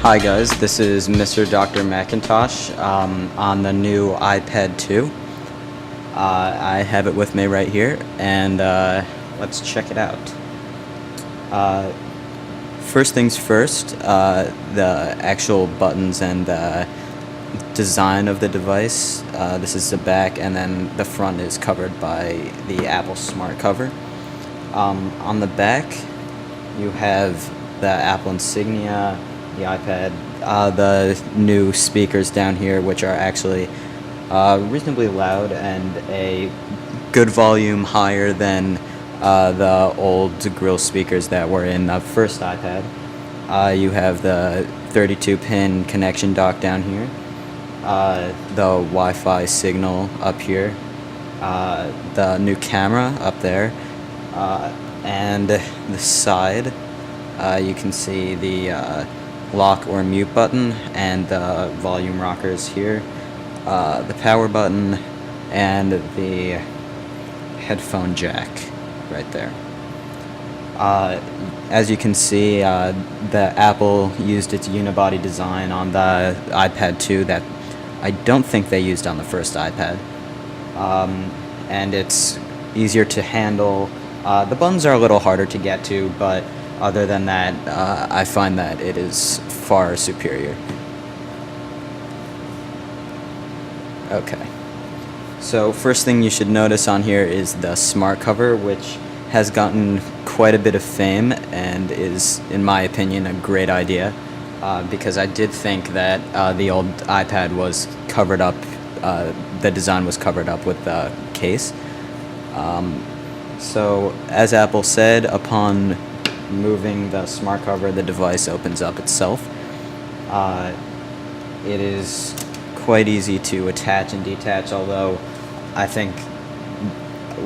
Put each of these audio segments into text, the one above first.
Hi guys, this is Mr. Dr. McIntosh on the new iPad 2. I have it with me right here, and let's check it out. First things first, the actual buttons and design of the device. This is the back, and then the front is covered by the Apple Smart cover. On the back, you have the Apple insignia, the iPad, the new speakers down here, which are actually reasonably loud and a good volume higher than the old grill speakers that were in the first iPad. You have the 32-pin connection dock down here, the Wi-Fi signal up here, the new camera up there, and the side. You can see the lock or mute button and the volume rockers here, the power button, and the headphone jack right there. As you can see, the Apple used its unibody design on the iPad 2 that I don't think they used on the first iPad, and it's easier to handle. The buttons are a little harder to get to, but other than that, I find that it is far superior. Okay. So first thing you should notice on here is the smart cover, which has gotten quite a bit of fame and is, in my opinion, a great idea, because I did think that the old iPad was covered up, the design was covered up with the case. So as Apple said, upon moving the smart cover, the device opens up itself. It is quite easy to attach and detach, although I think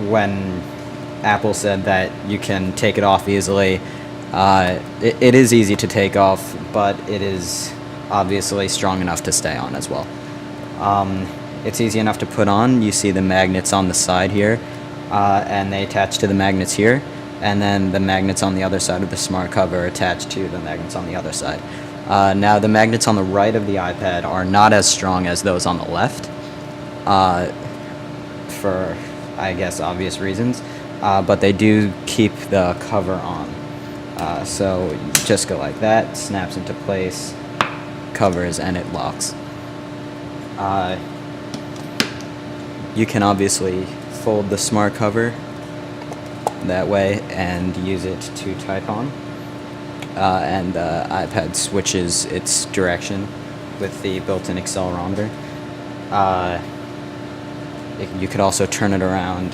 when Apple said that you can take it off easily, it is easy to take off, but it is obviously strong enough to stay on as well. It's easy enough to put on. You see the magnets on the side here, and they attach to the magnets here, and then the magnets on the other side of the smart cover attached to the magnets on the other side. Now the magnets on the right of the iPad are not as strong as those on the left, for I guess obvious reasons, but they do keep the cover on. So you just go like that, snaps into place, covers, and it locks. You can obviously fold the smart cover that way and use it to type on, and the iPad switches its direction with the built-in accelerometer. You could also turn it around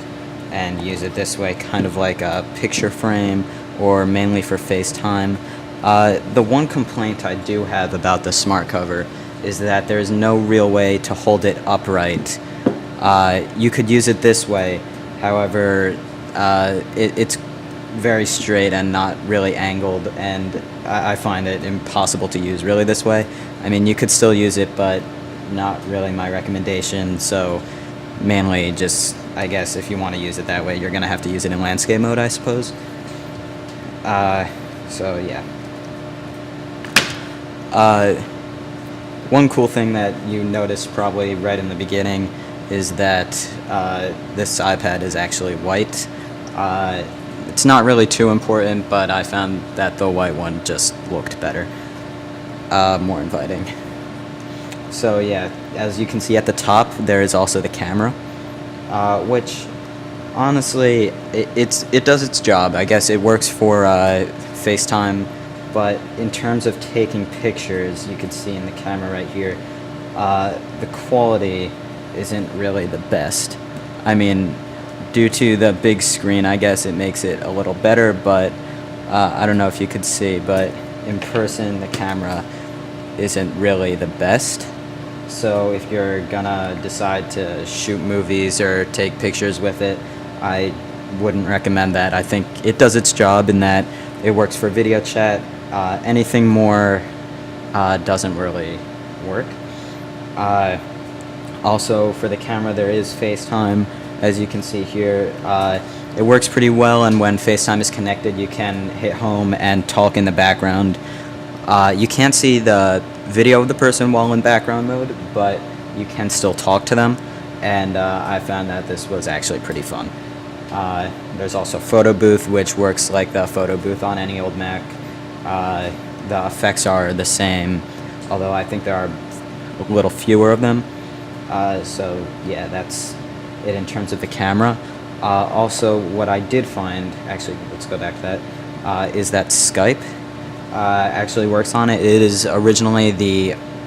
and use it this way, kind of like a picture frame, or mainly for FaceTime. The one complaint I do have about the smart cover is that there is no real way to hold it upright. You could use it this way, however, it's very straight and not really angled, and I find it impossible to use really this way. I mean, you could still use it, but not really my recommendation. So mainly just, I guess, if you want to use it that way, you're going to have to use it in landscape mode, I suppose. So yeah. One cool thing that you noticed probably right in the beginning is that this iPad is actually white. It's not really too important, but I found that the white one just looked better, more inviting. So yeah, as you can see at the top, there is also the camera, which honestly, it does its job. I guess it works for FaceTime, but in terms of taking pictures, you can see in the camera right here, the quality isn't really the best. I mean, due to the big screen, I guess it makes it a little better, but I don't know if you could see, but in person the camera isn't really the best. So if you're gonna decide to shoot movies or take pictures with it, I wouldn't recommend that. I think it does its job in that it works for video chat. Anything more doesn't really work. Also, for the camera, there is FaceTime, as you can see here. It works pretty well, and when FaceTime is connected, you can hit home and talk in the background. You can't see the video of the person while in background mode, but you can still talk to them, and I found that this was actually pretty fun. There's also Photo Booth, which works like the Photo Booth on any old Mac. The effects are the same, although I think there are a little fewer of them. So yeah, that's it in terms of the camera. Also, what I did find, actually, let's go back to that, is that Skype actually works on it. It is originally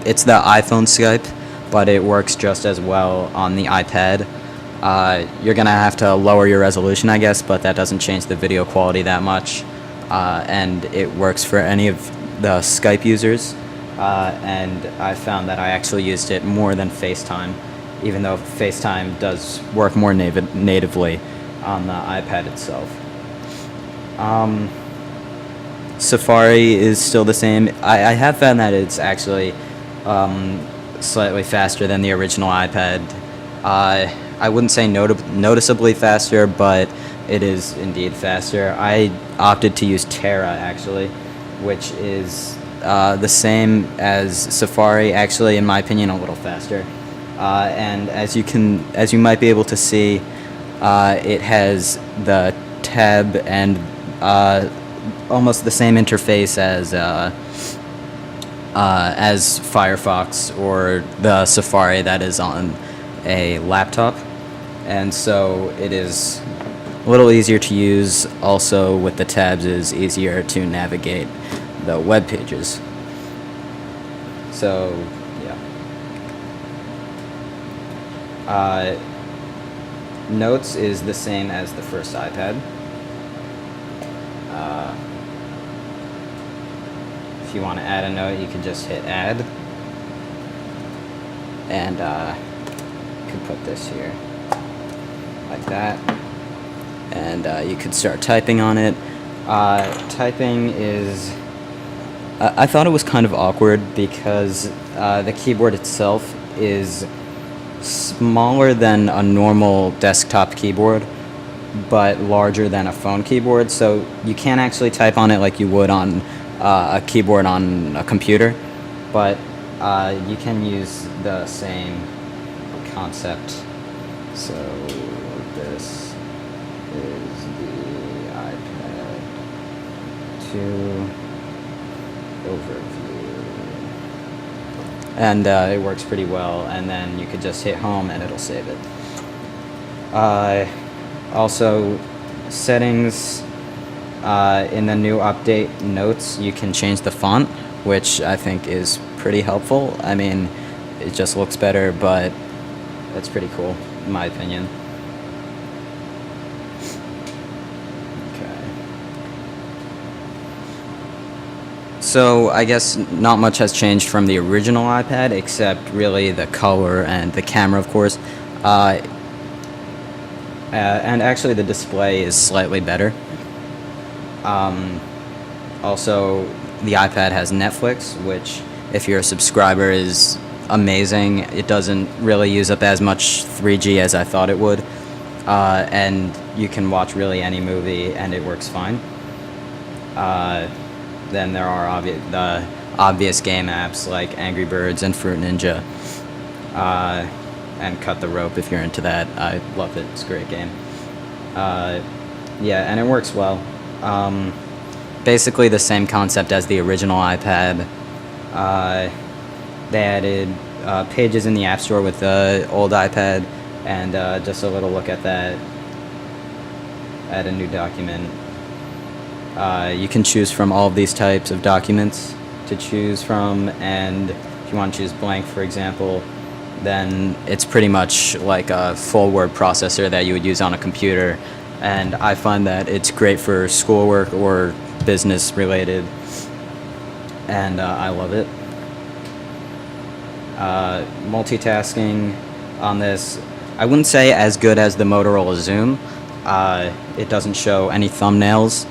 it's the iPhone Skype, but it works just as well on the iPad. You're gonna have to lower your resolution, I guess, but that doesn't change the video quality that much. And it works for any of the Skype users. And I found that I actually used it more than FaceTime, even though FaceTime does work more natively on the iPad itself. Safari is still the same. I have found that it's actually slightly faster than the original iPad. I wouldn't say noticeably faster, but it is indeed faster. I opted to use Terra, actually, which is the same as Safari, actually, in my opinion, a little faster. And as you might be able to see, it has the tab and almost the same interface as Firefox or the Safari that is on a laptop, and so it is a little easier to use. Also, with the tabs, it is easier to navigate the web pages. So yeah. Notes is the same as the first iPad. If you want to add a note, you can just hit add, and you can put this here like that, and you could start typing on it. Typing is I thought it was kind of awkward because the keyboard itself is smaller than a normal desktop keyboard, but larger than a phone keyboard, so you can't actually type on it like you would on a keyboard on a computer, but you can use the same concept. So this is the iPad 2 overview, and it works pretty well, and then you could just hit home and it'll save it. Also, settings, in the new update notes, you can change the font, which I think is pretty helpful. I mean, it just looks better, but that's pretty cool, in my opinion. Okay. So, I guess not much has changed from the original iPad, except really the color and the camera, of course. And actually the display is slightly better. Also, the iPad has Netflix, which, if you're a subscriber, is amazing. It doesn't really use up as much 3G as I thought it would. And you can watch really any movie and it works fine. Then there are the obvious game apps like Angry Birds and Fruit Ninja. And Cut the Rope if you're into that. I love it. It's a great game. Yeah, and it works well. Basically the same concept as the original iPad. They added pages in the App Store with the old iPad, and just a little look at that. Add a new document. You can choose from all of these types of documents to choose from, and if you want to choose blank, for example, then it's pretty much like a full word processor that you would use on a computer, and I find that it's great for schoolwork or business related, and I love it. Multitasking on this, I wouldn't say as good as the Motorola Zoom. It doesn't show any thumbnails,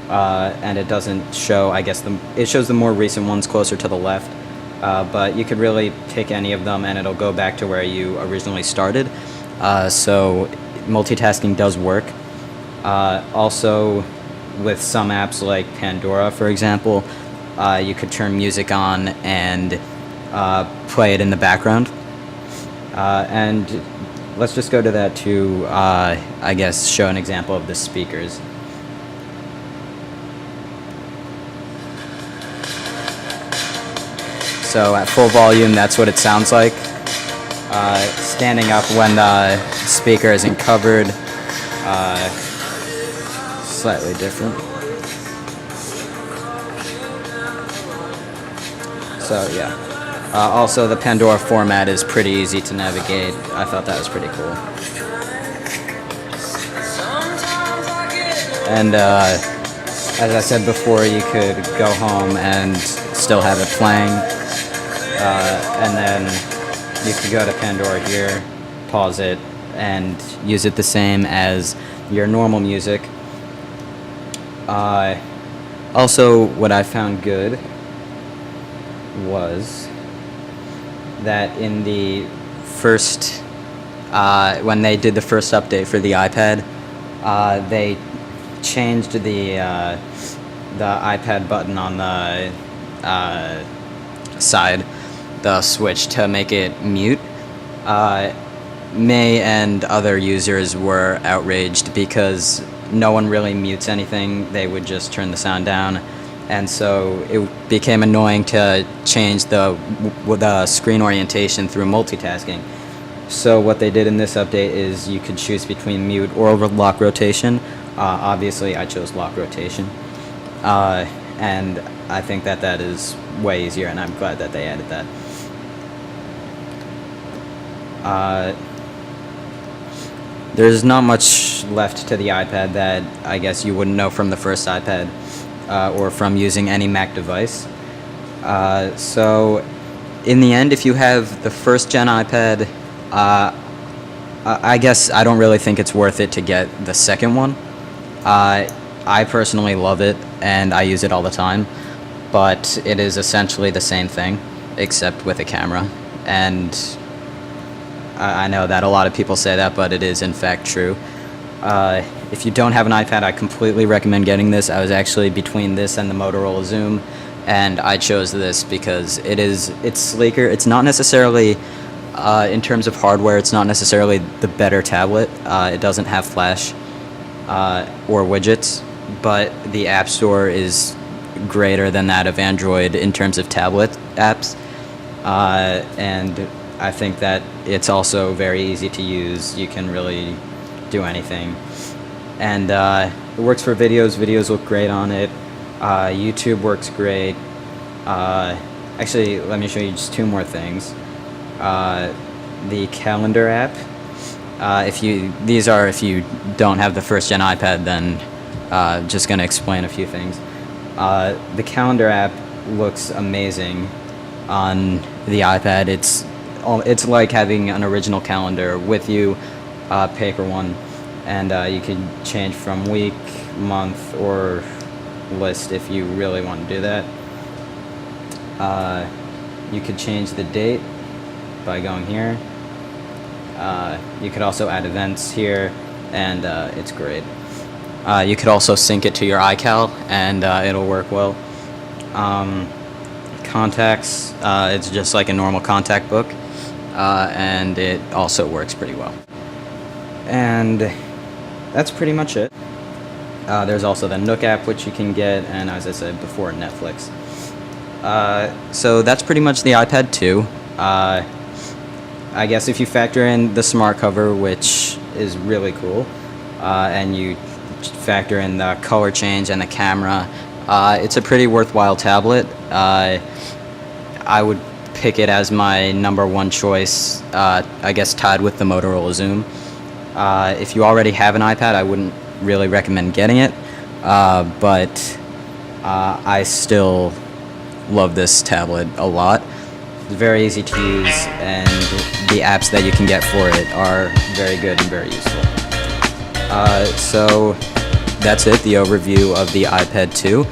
and it doesn't show, I guess, it shows the more recent ones closer to the left. But you could really pick any of them and it'll go back to where you originally started. So multitasking does work. Also, with some apps like Pandora, for example, You could turn music on and play it in the background. And let's just go to that to, I guess, show an example of the speakers. So at full volume, that's what it sounds like. Standing up when the speaker isn't covered, slightly different. So yeah. Also, the Pandora format is pretty easy to navigate. I thought that was pretty cool. And as I said before, you could go home and still have it playing. And then you could go to Pandora here, pause it, and use it the same as your normal music. Also, what I found good was that in the first, when they did the first update for the iPad, they changed the iPad button on the side, the switch, to make it mute. May and other users were outraged because no one really mutes anything. They would just turn the sound down, and so it became annoying to change the screen orientation through multitasking. So what they did in this update is you could choose between mute or lock rotation. Obviously, I chose lock rotation, and I think that is way easier, and I'm glad that they added that. There's not much left to the iPad that I guess you wouldn't know from the first iPad or from using any Mac device. So in the end, if you have the first gen iPad, I guess I don't really think it's worth it to get the second one. I personally love it and I use it all the time, but it is essentially the same thing except with a camera. And I know that a lot of people say that, but it is in fact true. If you don't have an iPad, I completely recommend getting this. I was actually between this and the Motorola Zoom, and I chose this because it's sleeker. It's not necessarily, in terms of hardware, it's not necessarily the better tablet. It doesn't have Flash or widgets, but the App Store is greater than that of Android in terms of tablet apps. And I think that it's also very easy to use. You can really do anything. And it works for videos. Videos look great on it. YouTube works great. Actually, let me show you just two more things. The calendar app. If you don't have the first gen iPad, then just going to explain a few things. The calendar app looks amazing on the iPad. It's like having an original calendar with you, paper one, and you can change from week, month, or list if you really want to do that. You could change the date by going here. You could also add events here, and it's great. You could also sync it to your iCal, and it'll work well. Contacts, it's just like a normal contact book. And it also works pretty well. And that's pretty much it. There's also the Nook app, which you can get, and as I said before, Netflix. So that's pretty much the iPad 2. I guess if you factor in the smart cover, which is really cool, and you factor in the color change and the camera, it's a pretty worthwhile tablet. I would pick it as my number one choice, I guess tied with the Motorola Zoom. If you already have an iPad, I wouldn't really recommend getting it, but I still love this tablet a lot. It's very easy to use, and the apps that you can get for it are very good and very useful. So that's it, the overview of the iPad 2.